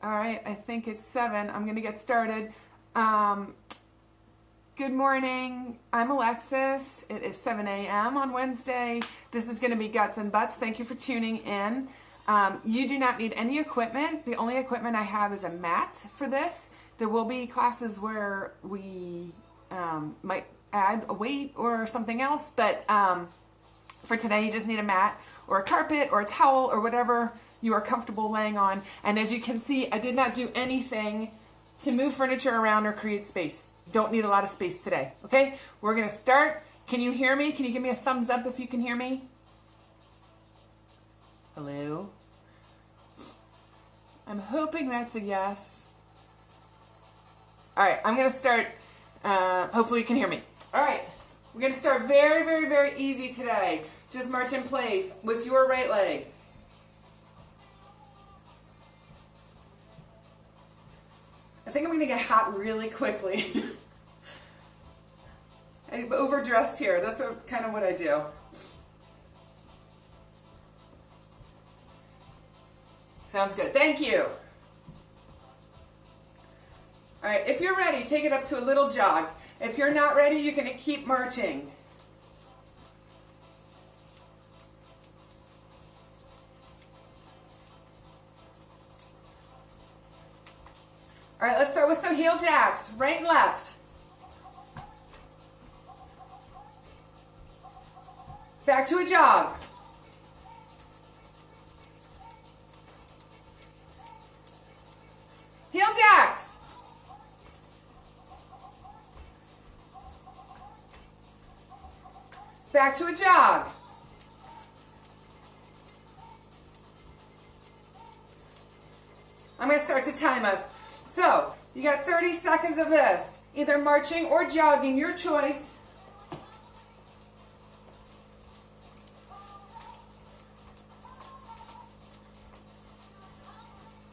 All right, I think it's 7. I'm going to get started. Good morning. I'm Alexis. It is 7 a.m. on Wednesday. This is going to be Guts and Butts. Thank you for tuning in. You do not need any equipment. The only equipment I have is a mat for this. There will be classes where we might add a weight or something else, but for today you just need a mat or a carpet or a towel or whatever you are comfortable laying on. And as you can see, I did not do anything to move furniture around or create space. Don't need a lot of space today, okay? We're gonna start. Can you hear me? Can you give me a thumbs up if you can hear me? Hello? I'm hoping that's a yes. All right, I'm gonna start. Hopefully you can hear me. All right, we're gonna start very, very, very easy today. Just march in place with your right leg. I think I'm going to get hot really quickly. I'm overdressed here. That's kind of what I do. Sounds good. Thank you. All right, if you're ready, take it up to a little jog. If you're not ready, you can keep marching. All right, let's start with some heel jacks, right and left. Back to a jog. Heel jacks. Back to a jog. I'm going to start to time us. So, you got 30 seconds of this, either marching or jogging, your choice.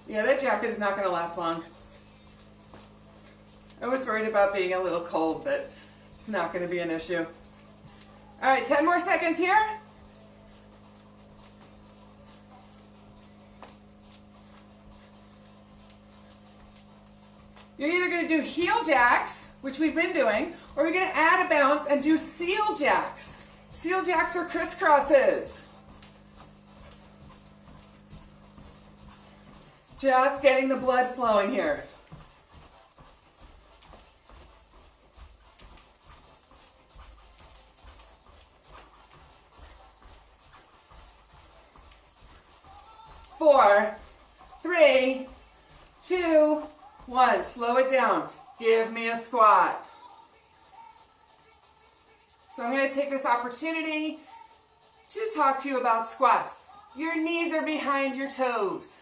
Yeah, that jacket is not going to last long. I was worried about being a little cold, but it's not going to be an issue. All right, 10 more seconds here. You're either going to do heel jacks, which we've been doing, or you're going to add a bounce and do seal jacks. Seal jacks or crisscrosses. Just getting the blood flowing here. Four, three, two, 1. Slow it down. Give me a squat. So I'm going to take this opportunity to talk to you about squats. Your knees are behind your toes.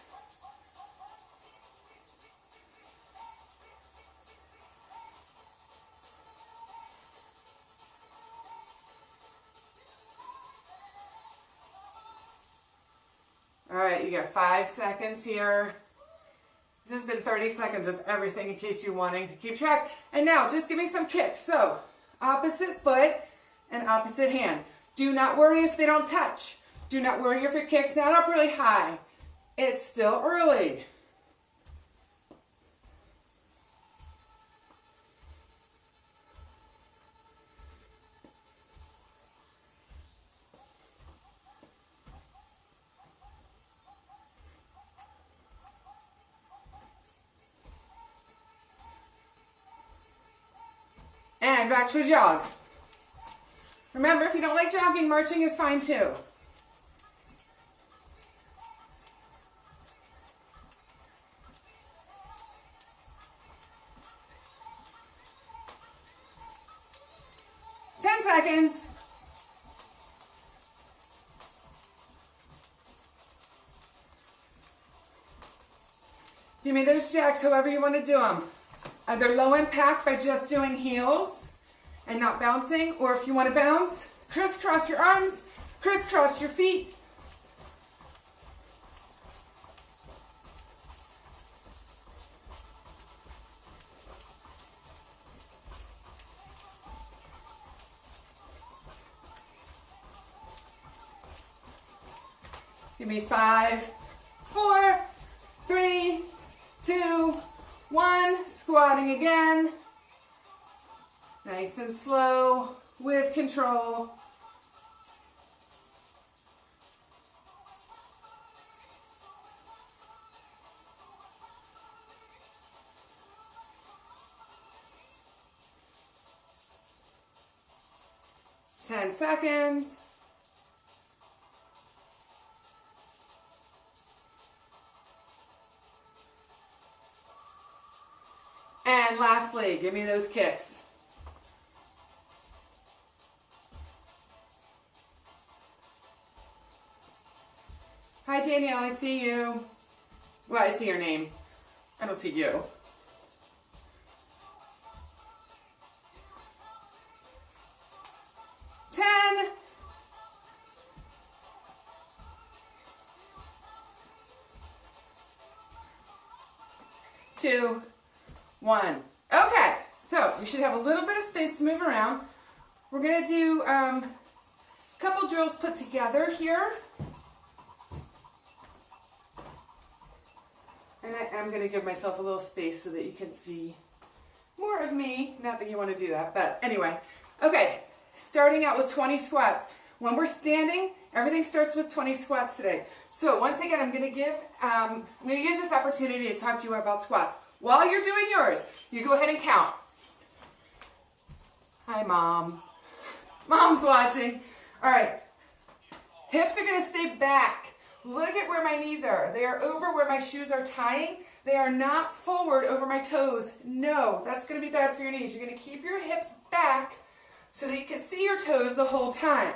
All right, you got 5 seconds here. This has been 30 seconds of everything in case you're wanting to keep track. And now, just give me some kicks. So, opposite foot and opposite hand. Do not worry if they don't touch. Do not worry if your kick's not up really high. It's still early. And back to a jog. Remember, if you don't like jogging, marching is fine too. Ten seconds. Give me those jacks however you want to do them. Either low impact by just doing heels and not bouncing, or if you want to bounce, crisscross your arms, crisscross your feet. Give me 5, 4, 3, 2, Squatting again. Nice and slow with control. Ten seconds. And lastly, give me those kicks. Hi, Danielle, I see you. Well, I see your name. I don't see you. Ten. 2, 1. Okay, so you should have a little bit of space to move around. We're going to do a couple drills put together here. And I'm going to give myself a little space so that you can see more of me. Not that you want to do that, but anyway. Okay, starting out with 20 squats. When we're standing, everything starts with 20 squats today. So once again, I'm going to use this opportunity to talk to you about squats. While you're doing yours, you go ahead and count. Hi, Mom. Mom's watching. All right. Hips are going to stay back. Look at where my knees are. They are over where my shoes are tying. They are not forward over my toes. No, that's going to be bad for your knees. You're going to keep your hips back so that you can see your toes the whole time.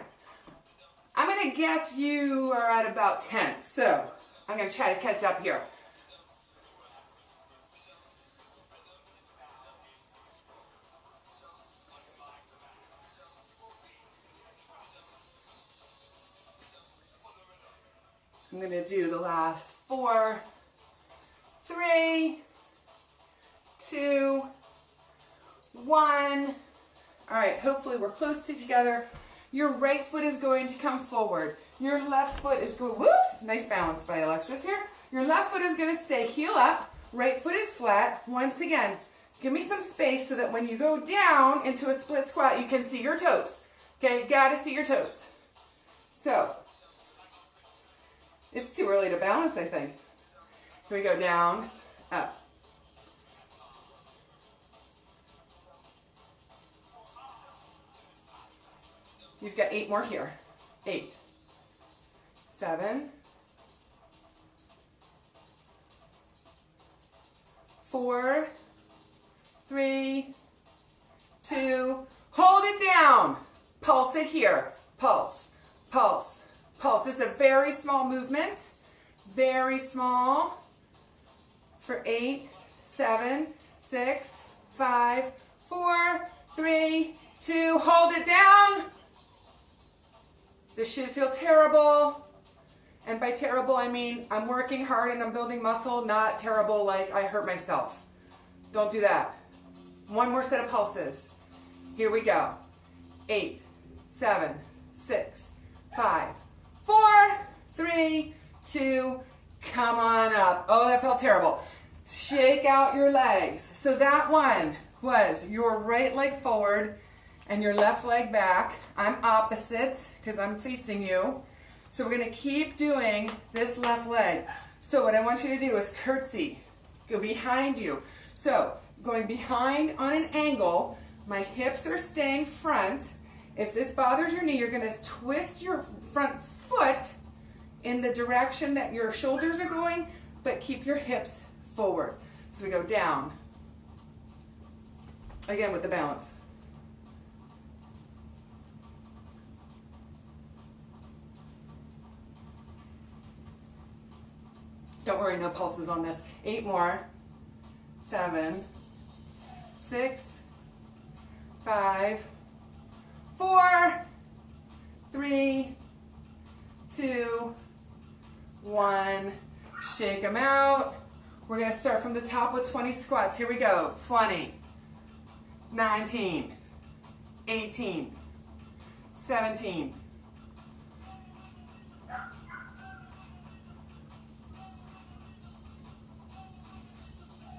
I'm going to guess you are at about 10. So I'm going to try to catch up here. I'm going to do the last 4, 3, 2, 1. All right, hopefully we're close to together. Your right foot is going to come forward. Your left foot is going, whoops, nice balance by Alexis here. Your left foot is going to stay heel up. Right foot is flat. Once again, give me some space so that when you go down into a split squat, you can see your toes. Okay, you got to see your toes. So, it's too early to balance, I think. Here we go, down, up. You've got 8 more here. 8, 7, 4, 3, 2, hold it down. Pulse it here. Pulse, pulse, pulse. This is a very small movement. Very small. For 8, 7, 6, 5, 4, 3, 2, hold it down. This should feel terrible. And by terrible, I mean I'm working hard and I'm building muscle, not terrible like I hurt myself. Don't do that. One more set of pulses. Here we go. 8, 7, 6, 5, 4, 3, 2, come on up. Oh, that felt terrible. Shake out your legs. So that one was your right leg forward and your left leg back. I'm opposite because I'm facing you. So we're going to keep doing this left leg. So what I want you to do is curtsy. Go behind you. So going behind on an angle, my hips are staying front. If this bothers your knee, you're going to twist your front foot in the direction that your shoulders are going, but keep your hips forward. So we go down. Again with the balance. Don't worry, no pulses on this. 8 more. 7, 6, 5, 4, 3, 2, 1. Shake them out. We're going to start from the top with 20 squats. Here we go. 20, 19, 18, 17, 12.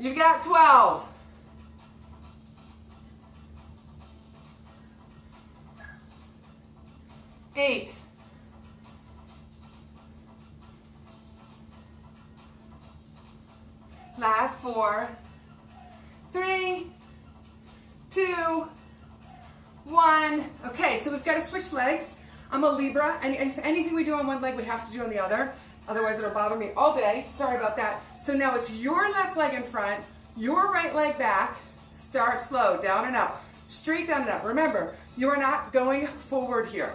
You've got 12. 8. Last 4, 3, 2, 1. Okay, so we've got to switch legs. I'm a Libra, and anything we do on one leg, we have to do on the other. Otherwise, it'll bother me all day. Sorry about that. So now it's your left leg in front, your right leg back. Start slow, down and up. Straight down and up. Remember, you are not going forward here.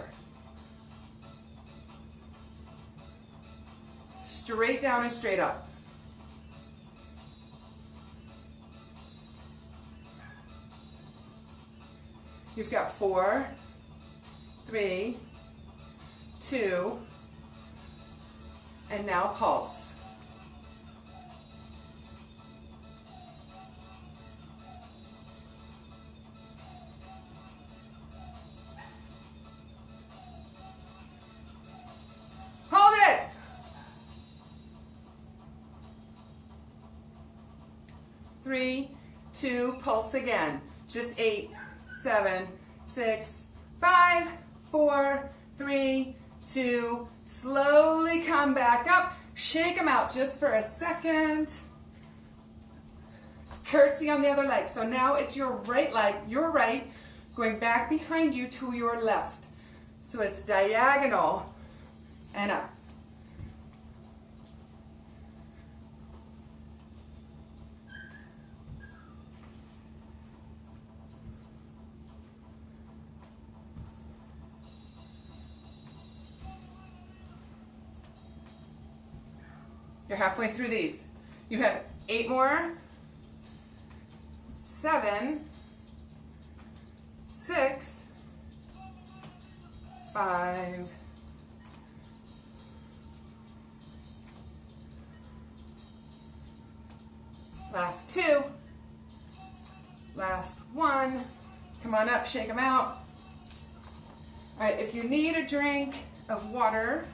Straight down and straight up. You've got 4, 3, 2, and now pulse. Hold it. 3, 2, pulse again. Just 8, 7, 6, 5, 4, 3, 2, slowly come back up. Shake them out just for a second. Curtsy on the other leg. So now it's your right leg, your right, going back behind you to your left. So it's diagonal and up. You're halfway through these. You have 8 more, 7, 6, 5, last 2, last 1. Come on up, shake them out. All right, if you need a drink of water,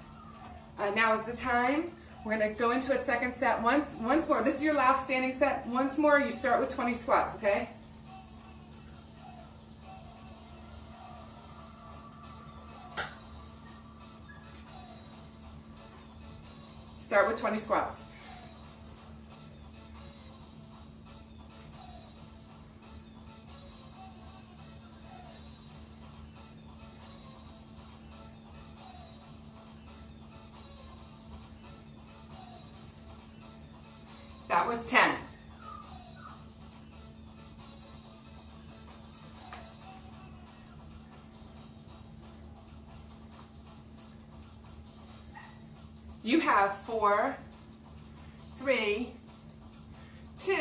now is the time. We're going to go into a second set once more. This is your last standing set. Once more, you start with 20 squats, okay? Start with 20 squats. That was 10. You have 4, 3, 2,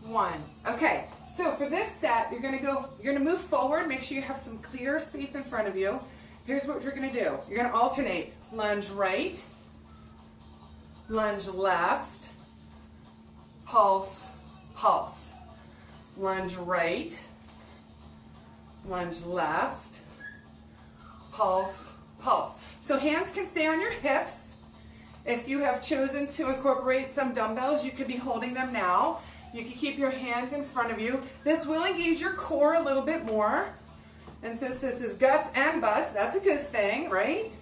1. Okay, so for this set, you're gonna move forward. Make sure you have some clear space in front of you. Here's what you're gonna do. You're gonna alternate. Lunge right, lunge left, pulse, pulse. Lunge right, lunge left, pulse, pulse. So hands can stay on your hips. If you have chosen to incorporate some dumbbells, you could be holding them now. You can keep your hands in front of you. This will engage your core a little bit more. And since this is guts and butts, that's a good thing, right?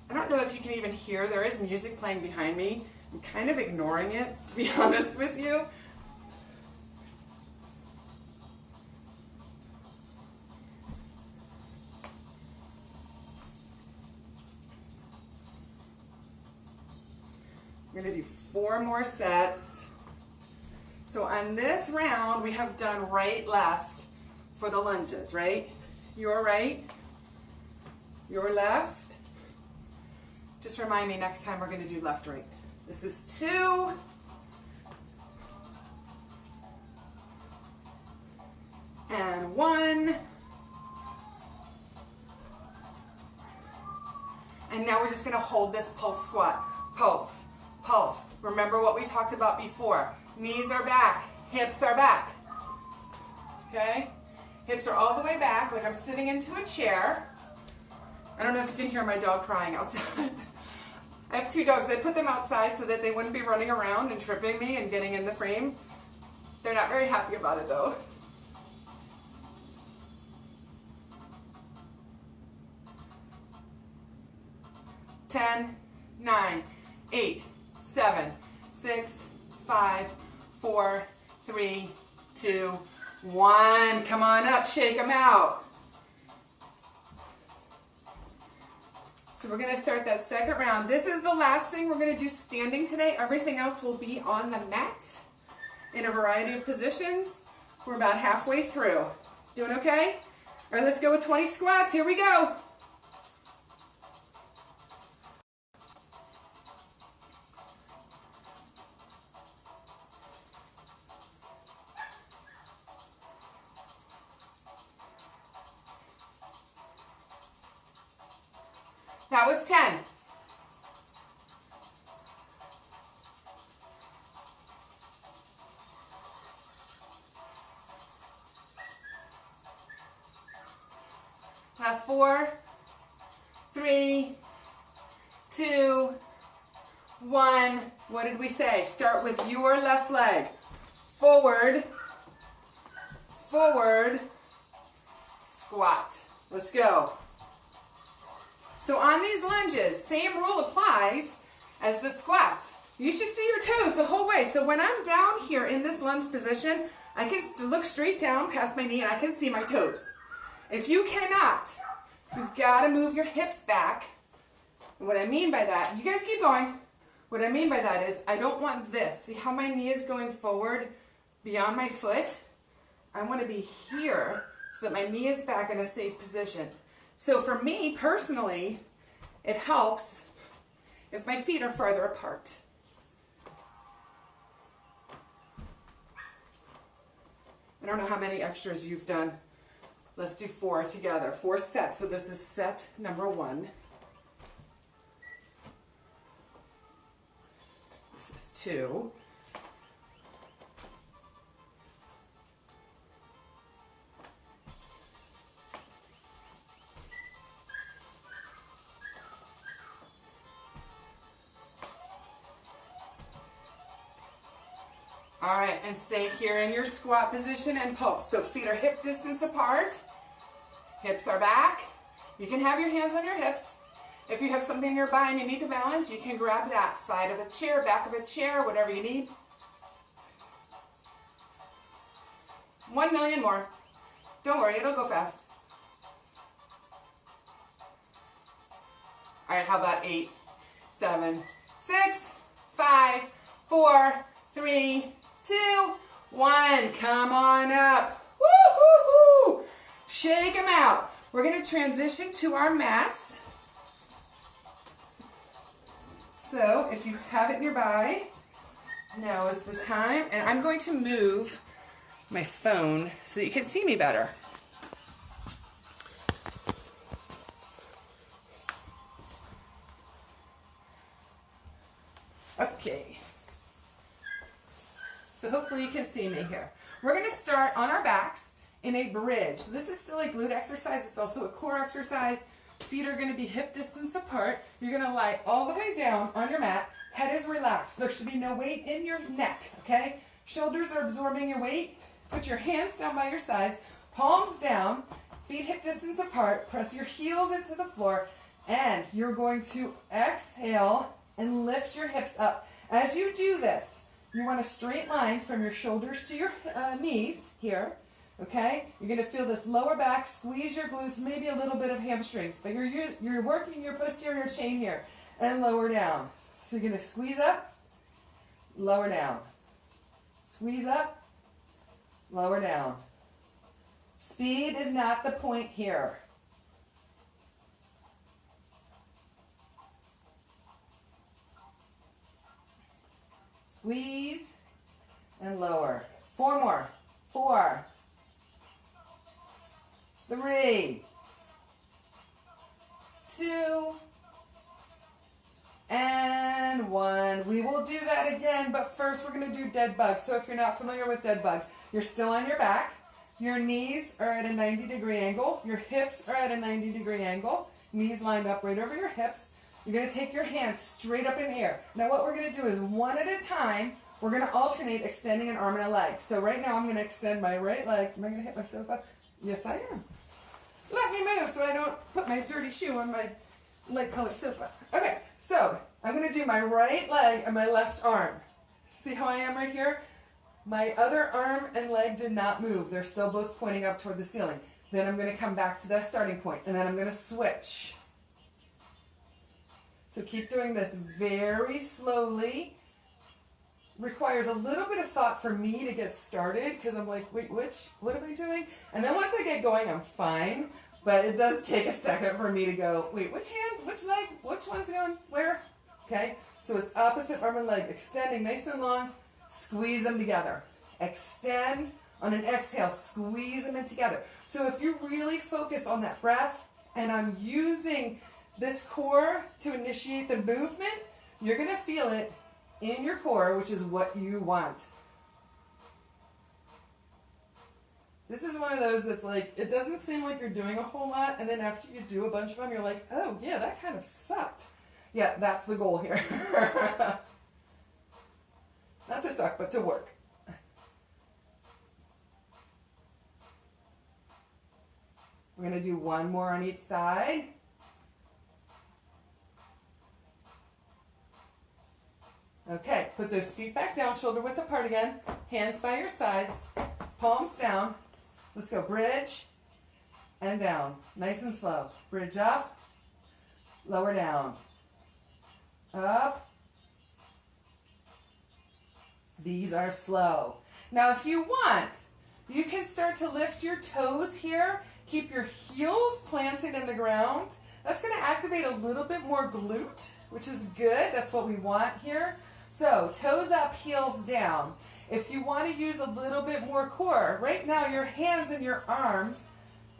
I don't know if you can even hear, there is music playing behind me. I'm kind of ignoring it, to be honest with you. We're going to do 4 more sets. So on this round, we have done right, left for the lunges, right? Your right, your left. Just remind me next time we're going to do left, right. This is 2. And 1. And now we're just going to hold this pulse squat. Pulse, pulse. Remember what we talked about before. Knees are back, hips are back. Okay? Hips are all the way back, like I'm sitting into a chair. I don't know if you can hear my dog crying outside. I have 2 dogs. I put them outside so that they wouldn't be running around and tripping me and getting in the frame. They're not very happy about it though. 10, 9, 8, 7, 6, 5, 4, 3, 2, 1. Come on up, shake them out. So we're going to start that second round. This is the last thing we're going to do standing today. Everything else will be on the mat in a variety of positions. We're about halfway through. Doing okay? All right, let's go with 20 squats. Here we go. That was 10. Last 4, 3, 2, 1. What did we say? Start with your left leg. Forward, forward, squat. Let's go. So on these lunges, same rule applies as the squats. You should see your toes the whole way. So when I'm down here in this lunge position, I can look straight down past my knee and I can see my toes. If you cannot, you've got to move your hips back. And what I mean by that, you guys keep going. What I mean by that is I don't want this. See how my knee is going forward beyond my foot? I want to be here so that my knee is back in a safe position. So for me personally, it helps if my feet are farther apart. I don't know how many extras you've done. Let's do 4 together. 4 sets. So this is set number 1. This is 2. All right, and stay here in your squat position and pulse. So feet are hip distance apart. Hips are back. You can have your hands on your hips. If you have something nearby and you need to balance, you can grab that side of a chair, back of a chair, whatever you need. 1 million more. Don't worry, it'll go fast. All right, how about 8, 7, 6, 5, 4, 3, 2, 1. Come on up. Woo-hoo-hoo. Shake them out. We're going to transition to our mats. So if you have it nearby, now is the time. And I'm going to move my phone so that you can see me better. Okay. So hopefully you can see me here. We're going to start on our backs in a bridge. So this is still a glute exercise. It's also a core exercise. Feet are going to be hip distance apart. You're going to lie all the way down on your mat. Head is relaxed. There should be no weight in your neck, okay? Shoulders are absorbing your weight. Put your hands down by your sides, palms down, feet hip distance apart. Press your heels into the floor, and you're going to exhale and lift your hips up. As you do this, you want a straight line from your shoulders to your knees here, okay? You're going to feel this lower back, squeeze your glutes, maybe a little bit of hamstrings, but you're working your posterior chain here, and lower down. So you're going to squeeze up, lower down. Squeeze up, lower down. Speed is not the point here. Squeeze and lower. 4 more. 4, 3, 2, and 1. We will do that again, but first we're going to do dead bug. So if you're not familiar with dead bug, you're still on your back. Your knees are at a 90-degree angle. Your hips are at a 90-degree angle. Knees lined up right over your hips. You're going to take your hands straight up in the air. Now what we're going to do is one at a time, we're going to alternate extending an arm and a leg. So right now I'm going to extend my right leg. Am I going to hit my sofa? Yes, I am. Let me move so I don't put my dirty shoe on my leg-colored sofa. Okay, so I'm going to do my right leg and my left arm. See how I am right here? My other arm and leg did not move. They're still both pointing up toward the ceiling. Then I'm going to come back to that starting point, and then I'm going to switch. So keep doing this very slowly. Requires a little bit of thought for me to get started because I'm like, wait, what am I doing? And then once I get going, I'm fine. But it does take a second for me to go, wait, which hand, which leg, which one's going where? Okay, so it's opposite arm and leg, extending nice and long, squeeze them together. Extend on an exhale, squeeze them in together. So if you really focus on that breath, and I'm using this core to initiate the movement, you're going to feel it in your core, which is what you want. This is one of those that's like, it doesn't seem like you're doing a whole lot, and then after you do a bunch of them, you're like, oh yeah, that kind of sucked. Yeah, that's the goal here. Not to suck, but to work. We're going to do one more on each side. Okay, put those feet back down, shoulder width apart again. Hands by your sides, palms down. Let's go, bridge and down. Nice and slow. Bridge up, lower down. Up. These are slow. Now if you want, you can start to lift your toes here. Keep your heels planted in the ground. That's going to activate a little bit more glute, which is good. That's what we want here. So toes up, heels down. If you want to use a little bit more core, right now your hands and your arms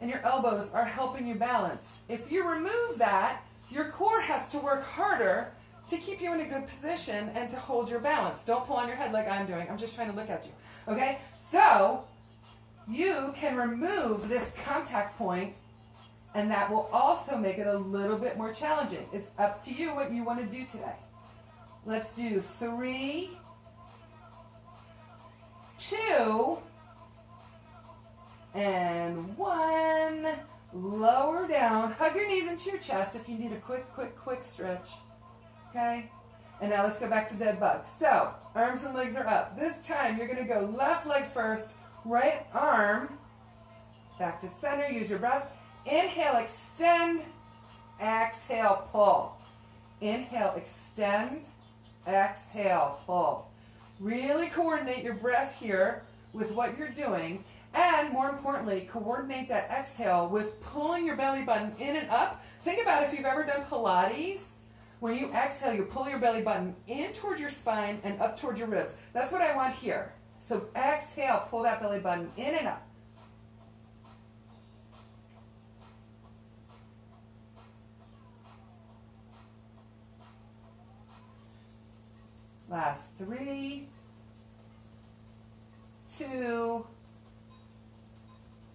and your elbows are helping you balance. If you remove that, your core has to work harder to keep you in a good position and to hold your balance. Don't pull on your head like I'm doing. I'm just trying to look at you. Okay? So you can remove this contact point, and that will also make it a little bit more challenging. It's up to you what you want to do today. Let's do 3, 2, and 1. Lower down. Hug your knees into your chest if you need a quick stretch. Okay? And now let's go back to dead bug. So, arms and legs are up. This time you're going to go left leg first, right arm, back to center. Use your breath. Inhale, extend. Exhale, pull. Inhale, extend. Exhale, pull. Really coordinate your breath here with what you're doing. And more importantly, coordinate that exhale with pulling your belly button in and up. Think about if you've ever done Pilates. When you exhale, you pull your belly button in towards your spine and up towards your ribs. That's what I want here. So exhale, pull that belly button in and up. Last 3, 2,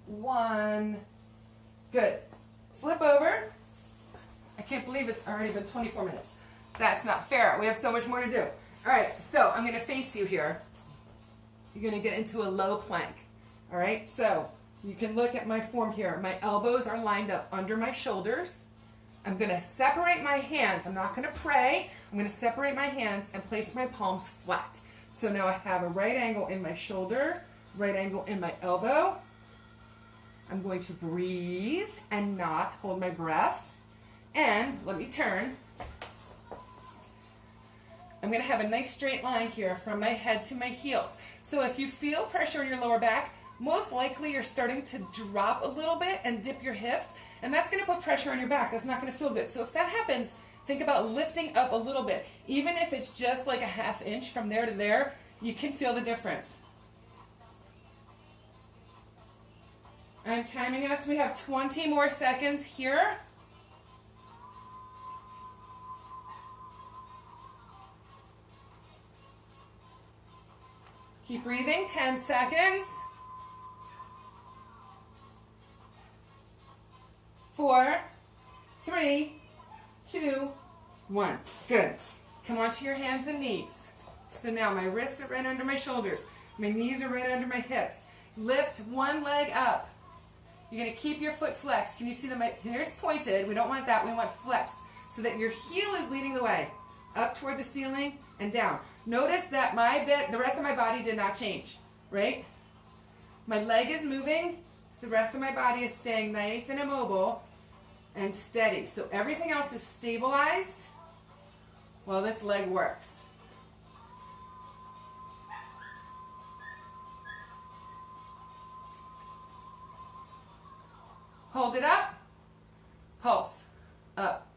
1. Good. Flip over. I can't believe it's already been 24 minutes. That's not fair. We have so much more to do. All right, so I'm going to face you here. You're going to get into a low plank. All right, so you can look at my form here. My elbows are lined up under my shoulders. I'm going to separate my hands. I'm not going to pray. I'm going to separate my hands and place my palms flat. So now I have a right angle in my shoulder, right angle in my elbow. I'm going to breathe and not hold my breath. And let me turn. I'm going to have a nice straight line here from my head to my heels. So if you feel pressure in your lower back, most likely you're starting to drop a little bit and dip your hips, and that's going to put pressure on your back. That's not going to feel good. So if that happens, think about lifting up a little bit. Even if it's just like a ½ inch from there to there, you can feel the difference. I'm timing us. We have 20 more seconds here. Keep breathing, 10 seconds. 4, 3, 2, 1. Good. Come onto your hands and knees. So now my wrists are right under my shoulders. My knees are right under my hips. Lift one leg up. You're going to keep your foot flexed. Can you see that here's pointed? We don't want that. We want flexed so that your heel is leading the way. Up toward the ceiling and down. Notice that the rest of my body did not change, right? My leg is moving. The rest of my body is staying nice and immobile and steady. So everything else is stabilized while this leg works. Hold it up. Pulse. Up,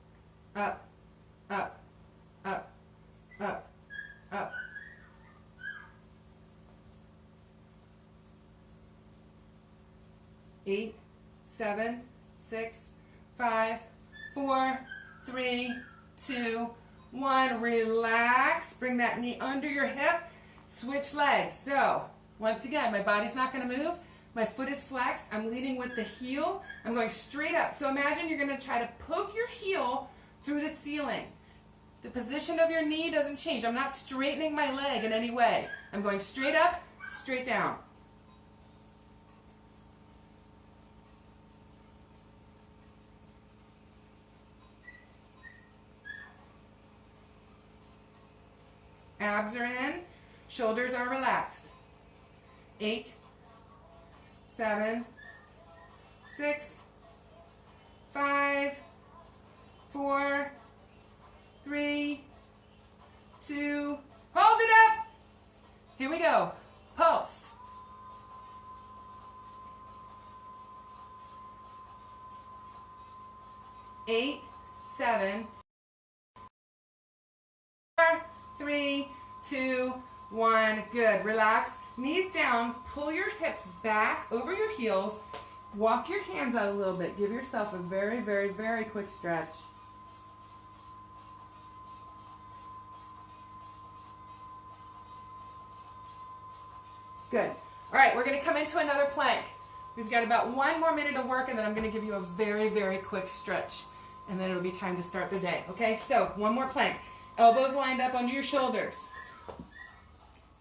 up, up, up, up, up. Eight, 7, 6, 5, 4, 3, 2, 1. Relax. Bring that knee under your hip. Switch legs. So, once again, my body's not going to move. My foot is flexed. I'm leading with the heel. I'm going straight up. So imagine you're going to try to poke your heel through the ceiling. The position of your knee doesn't change. I'm not straightening my leg in any way. I'm going straight up, straight down. Abs are in, shoulders are relaxed. 8, 7, 6, 5, 4, 3, 2, hold it up. Here we go. Pulse. 8, 7, 4, 3, 2, 1. Good. Relax. Knees down. Pull your hips back over your heels. Walk your hands out a little bit. Give yourself a very, very, very quick stretch. Good. All right, we're going to come into another plank. We've got about 1 more minute of work, and then I'm going to give you a very, very quick stretch, and then it'll be time to start the day. Okay, so 1 more plank. Elbows lined up under your shoulders.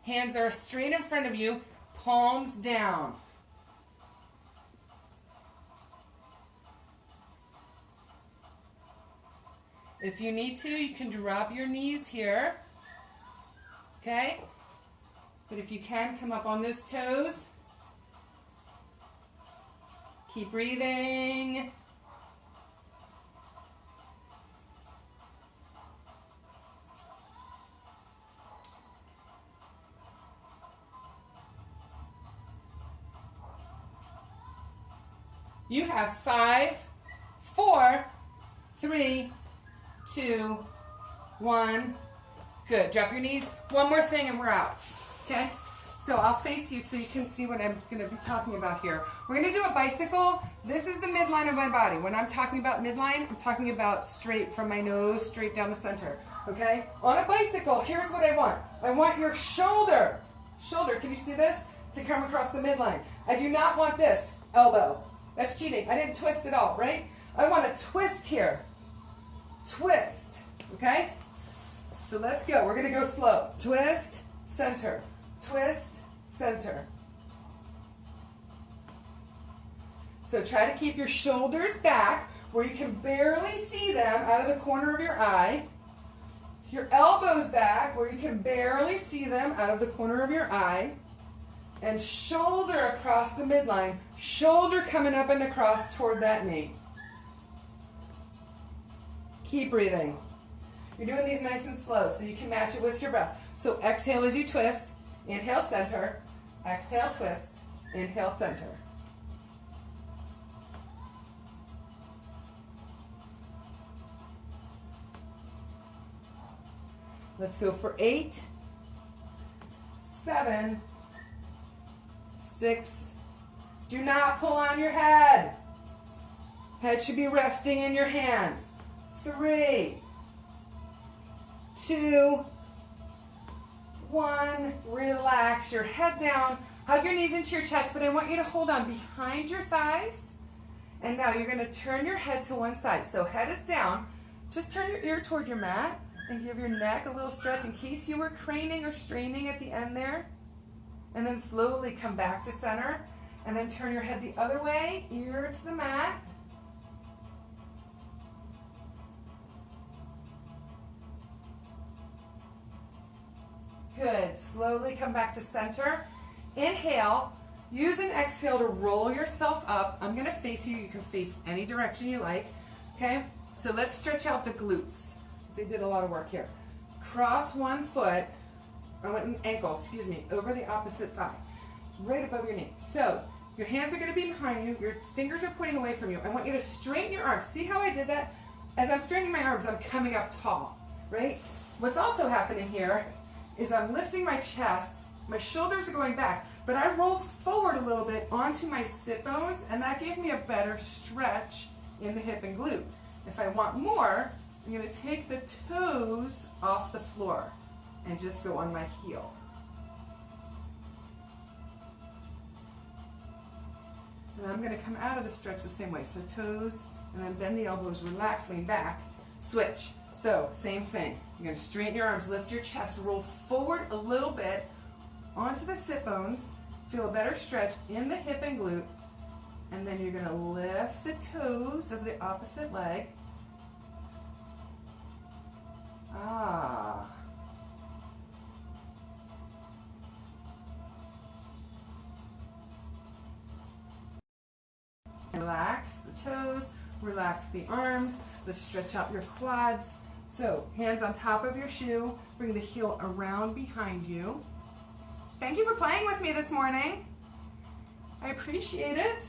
Hands are straight in front of you, palms down. If you need to, you can drop your knees here. Okay? But if you can, come up on those toes. Keep breathing. You have 5, 4, 3, 2, 1. Good. Drop your knees. 1 more thing and we're out. Okay? So I'll face you so you can see what I'm going to be talking about here. We're going to do a bicycle. This is the midline of my body. When I'm talking about midline, I'm talking about straight from my nose, straight down the center. Okay? On a bicycle, here's what I want. I want your shoulder, can you see this? To come across the midline. I do not want this, elbow. That's cheating. I didn't twist at all, right? I want to twist here. Twist. Okay? So let's go. We're going to go slow. Twist, center. Twist, center. So try to keep your shoulders back where you can barely see them out of the corner of your eye. Your elbows back where you can barely see them out of the corner of your eye. And shoulder across the midline. Shoulder coming up and across toward that knee. Keep breathing. You're doing these nice and slow so you can match it with your breath. So exhale as you twist. Inhale, center. Exhale, twist. Inhale, center. Let's go for 8, 7, 6. Do not pull on your head. Head should be resting in your hands. 3, 2, 1. Relax your head down. Hug your knees into your chest, but I want you to hold on behind your thighs. And now you're going to turn your head to one side. So head is down. Just turn your ear toward your mat And give your neck a little stretch in case you were craning or straining at the end there. And then slowly come back to center. And then turn your head the other way, ear to the mat. Good. Slowly come back to center. Inhale. Use an exhale to roll yourself up. I'm going to face you. You can face any direction you like. Okay? So let's stretch out the glutes. They did a lot of work here. Cross one foot, or an ankle, excuse me, over the opposite thigh. Right above your knee. So your hands are going to be behind you. Your fingers are pointing away from you. I want you to straighten your arms. See how I did that? As I'm straightening my arms, I'm coming up tall. Right? What's also happening here is I'm lifting my chest. My shoulders are going back. But I rolled forward a little bit onto my sit bones, and that gave me a better stretch in the hip and glute. If I want more, I'm going to take the toes off the floor and just go on my heel. And I'm going to come out of the stretch the same way. So toes, and then bend the elbows, relax, lean back, switch. So same thing. You're going to straighten your arms, lift your chest, roll forward a little bit onto the sit bones, feel a better stretch in the hip and glute, and then you're going to lift the toes of the opposite leg. Relax the toes, relax the arms. Let's stretch out your quads. So hands on top of your shoe, bring the heel around behind you. Thank you for playing with me this morning. I appreciate it.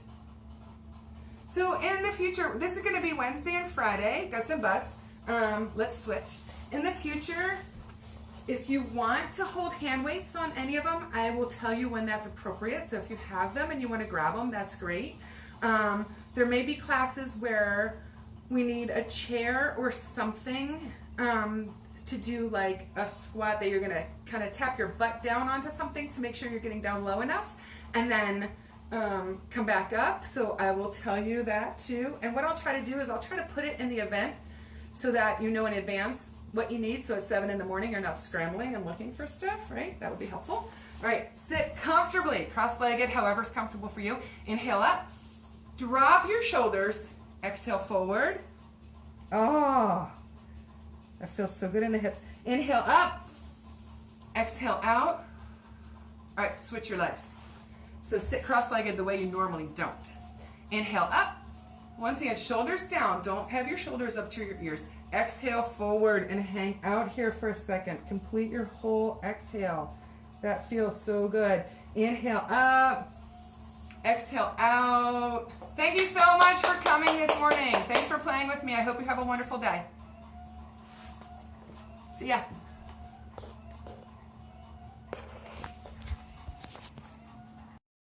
So in the future, this is going to be Wednesday and Friday, guts and butts. Let's switch. In the future, if you want to hold hand weights on any of them, I will tell you when that's appropriate. So if you have them and you want to grab them, that's great. There may be classes where we need a chair or something to do like a squat that you're going to kind of tap your butt down onto something to make sure you're getting down low enough and then come back up. So I will tell you that too. And what I'll try to do is I'll try to put it in the event so that you know in advance what you need. So at 7 in the morning, you're not scrambling and looking for stuff, right? That would be helpful. All right, sit comfortably, cross-legged, however's comfortable for you. Inhale up, drop your shoulders, exhale forward. Oh, that feels so good in the hips. Inhale up, exhale out. All right, switch your legs. So sit cross-legged the way you normally don't. Inhale up. Once again, shoulders down. Don't have your shoulders up to your ears. Exhale forward and hang out here for a second. Complete your whole exhale. That feels so good. Inhale up. Exhale out. Thank you so much for coming this morning. Thanks for playing with me. I hope you have a wonderful day. See ya.